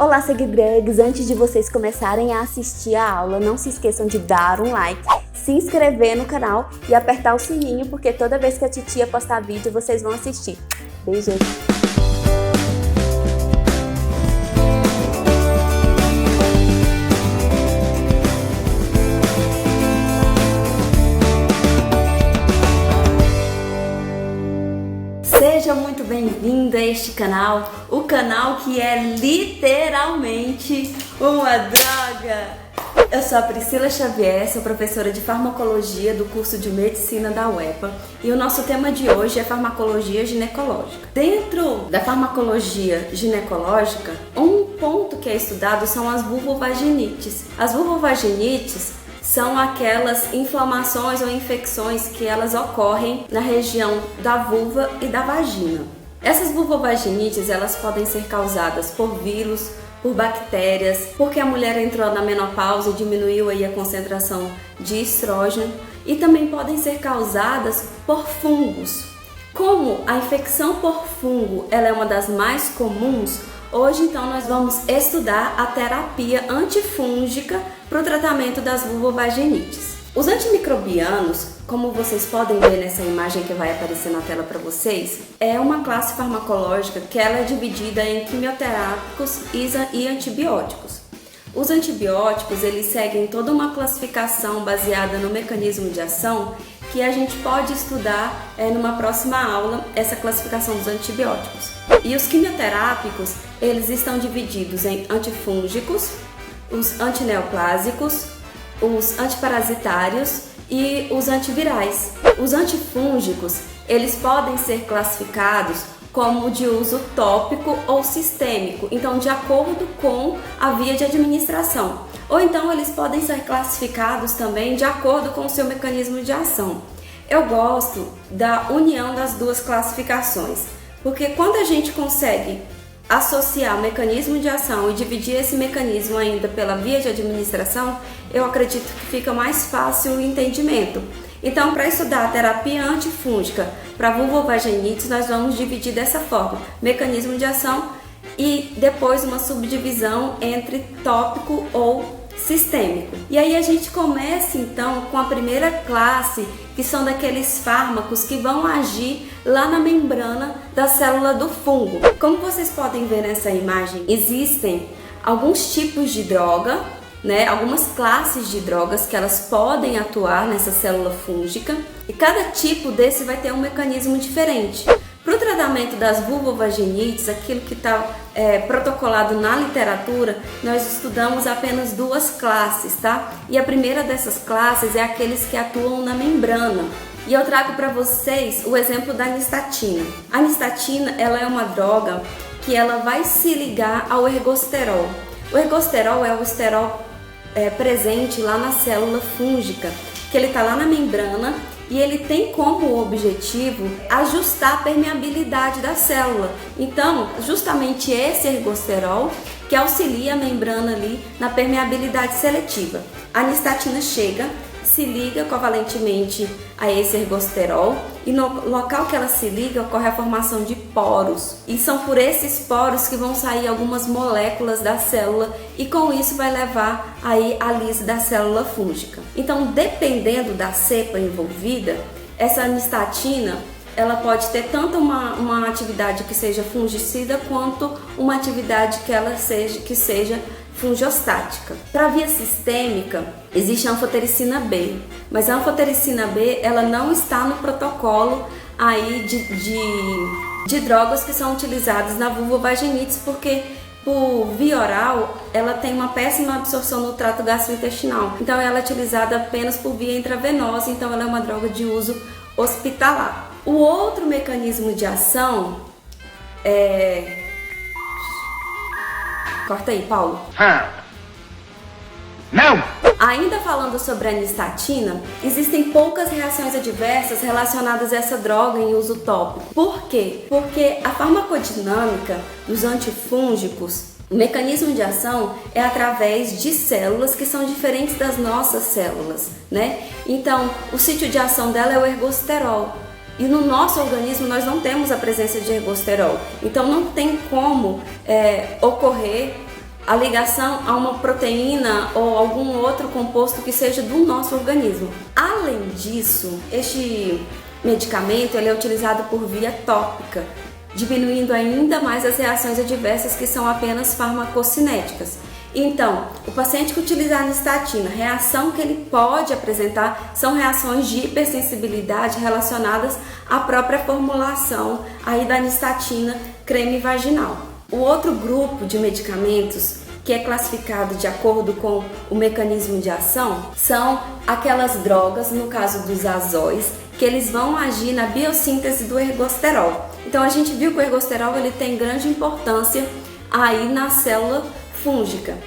Olá, seguidores! Antes de vocês começarem a assistir a aula, não se esqueçam de dar um like, se inscrever no canal e apertar o sininho, porque toda vez que a titia postar vídeo, vocês vão assistir. Beijos! Seja muito bem-vindo a este canal, o canal que é literalmente uma droga. Eu sou a Priscila Xavier, sou professora de farmacologia do curso de medicina da UEPA e o nosso tema de hoje é farmacologia ginecológica. Dentro da farmacologia ginecológica, um ponto que é estudado são as vulvovaginites. As vulvovaginites são aquelas inflamações ou infecções que elas ocorrem na região da vulva e da vagina. Essas vulvovaginites, elas podem ser causadas por vírus, por bactérias, porque a mulher entrou na menopausa e diminuiu aí a concentração de estrógeno, e também podem ser causadas por fungos. Como a infecção por fungo ela é uma das mais comuns, hoje então nós vamos estudar a terapia antifúngica para o tratamento das vulvovaginites. Os antimicrobianos, como vocês podem ver nessa imagem que vai aparecer na tela para vocês, é uma classe farmacológica que ela é dividida em quimioterápicos e antibióticos. Os antibióticos, eles seguem toda uma classificação baseada no mecanismo de ação que a gente pode estudar numa próxima aula, essa classificação dos antibióticos. E os quimioterápicos, eles estão divididos em antifúngicos, os antineoplásicos, os antiparasitários e os antivirais. Os antifúngicos, eles podem ser classificados como de uso tópico ou sistêmico, então de acordo com a via de administração. Ou então eles podem ser classificados também de acordo com o seu mecanismo de ação. Eu gosto da união das duas classificações, porque quando a gente consegue associar o mecanismo de ação e dividir esse mecanismo ainda pela via de administração, eu acredito que fica mais fácil o entendimento. Então, para estudar a terapia antifúngica para vulvovaginites, nós vamos dividir dessa forma: mecanismo de ação e depois uma subdivisão entre tópico ou sistêmico. E aí a gente começa então com a primeira classe, que são daqueles fármacos que vão agir lá na membrana da célula do fungo. Como vocês podem ver nessa imagem, existem alguns tipos de droga, algumas classes de drogas que elas podem atuar nessa célula fúngica, e cada tipo desse vai ter um mecanismo diferente. Para o tratamento das vulvovaginites, aquilo que está protocolado na literatura, nós estudamos apenas duas classes, tá? E a primeira dessas classes é aqueles que atuam na membrana. E eu trago para vocês o exemplo da anistatina. A anistatina, ela é uma droga que ela vai se ligar ao ergosterol. O ergosterol é o esterol presente lá na célula fúngica, que ele está lá na membrana, e ele tem como objetivo ajustar a permeabilidade da célula. Então, justamente esse ergosterol que auxilia a membrana ali na permeabilidade seletiva. A anistatina chega, se liga covalentemente a esse ergosterol, e no local que ela se liga ocorre a formação de poros, e são por esses poros que vão sair algumas moléculas da célula, e com isso vai levar aí a lise da célula fúngica. Então, dependendo da cepa envolvida, essa anistatina ela pode ter tanto uma atividade que seja fungicida quanto uma atividade que seja fungiostática. Para a via sistêmica, existe a anfotericina B, mas a anfotericina B ela não está no protocolo aí de drogas que são utilizadas na vulvovaginites, porque por via oral ela tem uma péssima absorção no trato gastrointestinal, então ela é utilizada apenas por via intravenosa, então ela é uma droga de uso hospitalar. O outro mecanismo de ação é... Corta aí, Paulo. Não! Ainda falando sobre a anistatina, existem poucas reações adversas relacionadas a essa droga em uso tópico. Por quê? Porque a farmacodinâmica dos antifúngicos, o mecanismo de ação é através de células que são diferentes das nossas células, Então, o sítio de ação dela é o ergosterol. E no nosso organismo nós não temos a presença de ergosterol, então não tem como ocorrer a ligação a uma proteína ou algum outro composto que seja do nosso organismo. Além disso, este medicamento ele é utilizado por via tópica, diminuindo ainda mais as reações adversas que são apenas farmacocinéticas. Então, o paciente que utiliza a nistatina, a reação que ele pode apresentar são reações de hipersensibilidade relacionadas à própria formulação aí da nistatina creme vaginal. O outro grupo de medicamentos que é classificado de acordo com o mecanismo de ação são aquelas drogas, no caso dos azóis, que eles vão agir na biossíntese do ergosterol. Então a gente viu que o ergosterol ele tem grande importância aí na célula fúngica.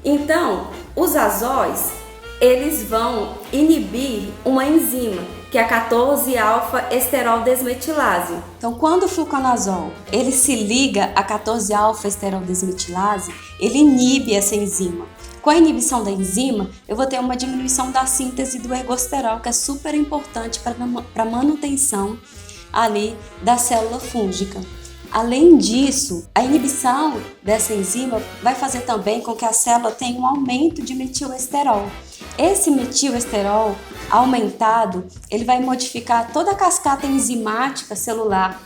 Então, os azóis, eles vão inibir uma enzima, que é a 14-alfa-esterol desmetilase. Então, quando o fluconazol ele se liga a 14-alfa-esterol desmetilase, ele inibe essa enzima. Com a inibição da enzima, eu vou ter uma diminuição da síntese do ergosterol, que é super importante para a manutenção ali da célula fúngica. Além disso, a inibição dessa enzima vai fazer também com que a célula tenha um aumento de metilesterol. Esse metilesterol aumentado, ele vai modificar toda a cascata enzimática celular,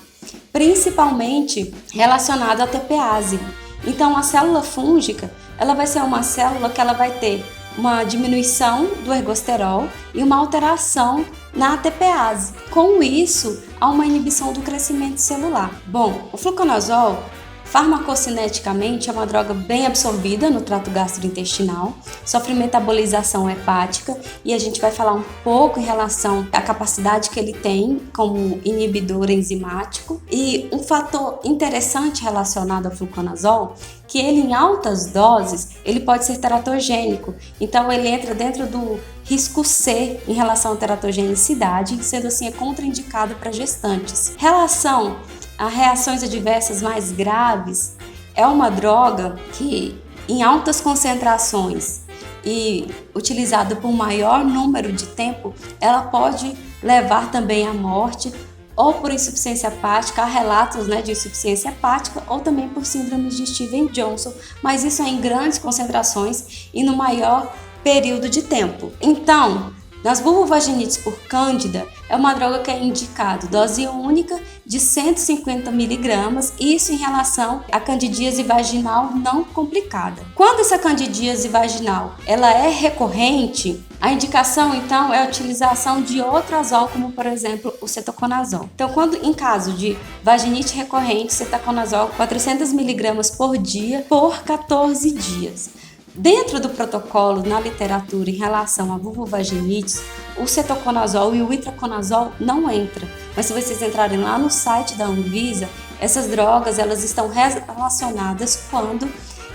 principalmente relacionada à TPase. Então, a célula fúngica, ela vai ser uma célula que ela vai ter uma diminuição do ergosterol e uma alteração na ATPase. Com isso, há uma inibição do crescimento celular. Bom, o fluconazol, farmacocineticamente, é uma droga bem absorvida no trato gastrointestinal, sofre metabolização hepática e a gente vai falar um pouco em relação à capacidade que ele tem como inibidor enzimático. E um fator interessante relacionado ao fluconazol, que ele em altas doses, ele pode ser teratogênico, então ele entra dentro do risco C em relação à teratogenicidade, sendo assim é contraindicado para gestantes. Relação a reações adversas mais graves, é uma droga que em altas concentrações e utilizada por maior número de tempo, ela pode levar também à morte ou por insuficiência hepática, há relatos de insuficiência hepática ou também por síndrome de Stevens-Johnson, mas isso é em grandes concentrações e no maior período de tempo. Então, nas vulvovaginites por cândida, é uma droga que é indicado dose única de 150 mg, isso em relação à candidíase vaginal não complicada. Quando essa candidíase vaginal ela é recorrente, a indicação então é a utilização de outro azol, como por exemplo o cetoconazol. Então, quando em caso de vaginite recorrente, cetoconazol 400 mg por dia por 14 dias. Dentro do protocolo, na literatura, em relação à vulvovaginites, o cetoconazol e o itraconazol não entram. Mas se vocês entrarem lá no site da Anvisa, essas drogas elas estão relacionadas quando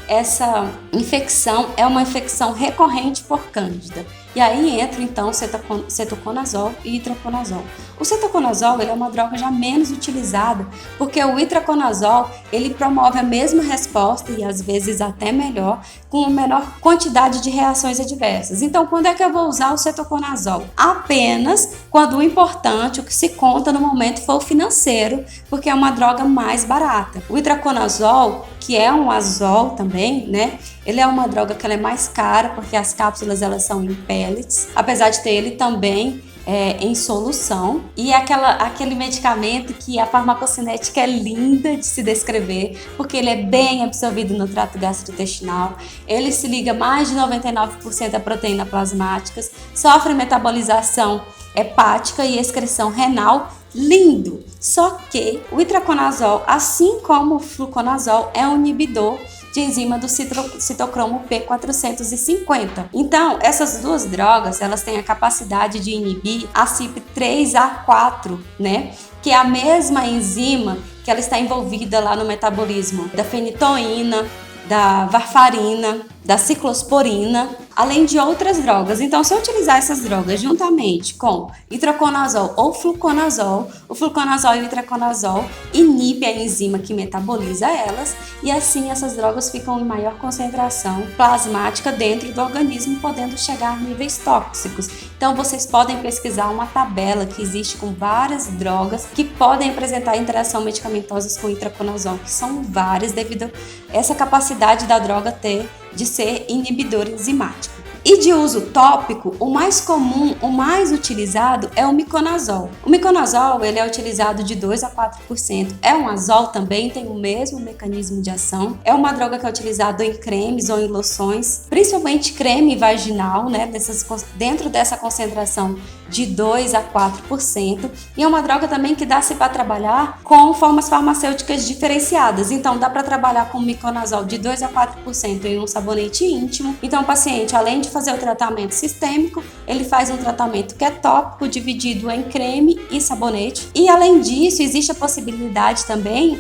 essa infecção é uma infecção recorrente por cândida. E aí entra então cetoconazol e itraconazol. O cetoconazol ele é uma droga já menos utilizada, porque o itraconazol ele promove a mesma resposta e às vezes até melhor, com uma menor quantidade de reações adversas. Então, quando é que eu vou usar o cetoconazol? Apenas quando o importante, o que se conta no momento for o financeiro, porque é uma droga mais barata. O itraconazol, que é um azol também, ele é uma droga que ela é mais cara, porque as cápsulas elas são em pellets, apesar de ter ele também em solução, e é aquele medicamento que a farmacocinética é linda de se descrever, porque ele é bem absorvido no trato gastrointestinal, ele se liga mais de 99% à proteína plasmáticas, sofre metabolização hepática e excreção renal, lindo! Só que o itraconazol, assim como o fluconazol, é um inibidor de enzima do citocromo P450. Então, essas duas drogas, elas têm a capacidade de inibir a CYP3A4, que é a mesma enzima que ela está envolvida lá no metabolismo da fenitoína, da varfarina da ciclosporina, além de outras drogas. Então, se eu utilizar essas drogas juntamente com itraconazol ou fluconazol, o fluconazol e o itraconazol inibem a enzima que metaboliza elas e assim essas drogas ficam em maior concentração plasmática dentro do organismo, podendo chegar a níveis tóxicos. Então, vocês podem pesquisar uma tabela que existe com várias drogas que podem apresentar interação medicamentosa com itraconazol, que são várias devido a essa capacidade da droga de ser inibidor enzimático. E de uso tópico, o mais comum, o mais utilizado é o miconazol. O miconazol ele é utilizado de 2 a 4%. É um azol também, tem o mesmo mecanismo de ação. É uma droga que é utilizada em cremes ou em loções, principalmente creme vaginal, né, dentro dessa concentração de 2 a 4%. E é uma droga também que dá-se para trabalhar com formas farmacêuticas diferenciadas. Então, dá para trabalhar com miconazol de 2 a 4% em um sabonete íntimo. Então, o paciente, além de fazer o tratamento sistêmico, ele faz um tratamento que é tópico, dividido em creme e sabonete. E, além disso, existe a possibilidade também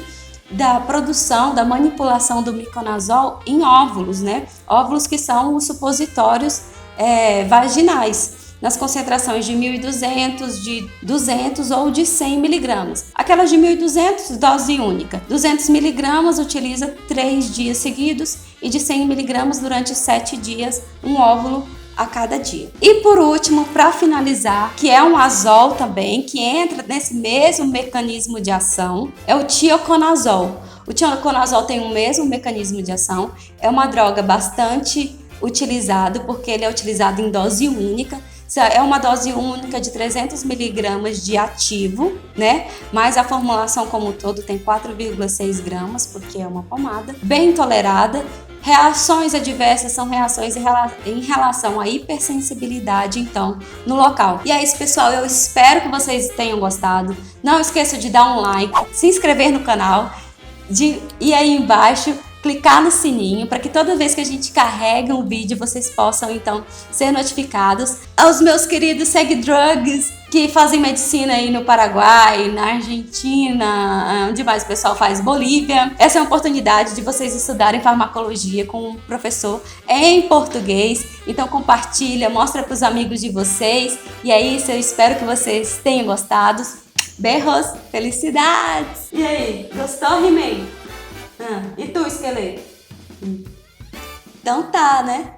da produção, da manipulação do miconazol em óvulos, né? Óvulos que são os supositórios vaginais, nas concentrações de 1.200, de 200 ou de 100 miligramas. Aquelas de 1.200, dose única. 200 miligramas utiliza 3 dias seguidos e de 100 miligramas durante 7 dias, um óvulo a cada dia. E por último, para finalizar, que é um azol também, que entra nesse mesmo mecanismo de ação, é o tioconazol. O tioconazol tem o mesmo mecanismo de ação, é uma droga bastante utilizada porque ele é utilizado em dose única. É uma dose única de 300 miligramas de ativo, né? Mas a formulação como um todo tem 4,6 gramas, porque é uma pomada, bem tolerada. Reações adversas são reações em relação à hipersensibilidade, então, no local. E é isso, pessoal. Eu espero que vocês tenham gostado. Não esqueça de dar um like, se inscrever no canal, e aí embaixo clicar no sininho para que toda vez que a gente carrega um vídeo vocês possam então ser notificados. Aos meus queridos Segdrugs que fazem medicina aí no Paraguai, na Argentina, onde mais o pessoal faz, Bolívia. Essa é uma oportunidade de vocês estudarem farmacologia com um professor em português. Então compartilha, mostra para os amigos de vocês. E é isso, eu espero que vocês tenham gostado. Berros, felicidades! E aí, gostou, He-Man? E tu, esqueleto? Então tá, né?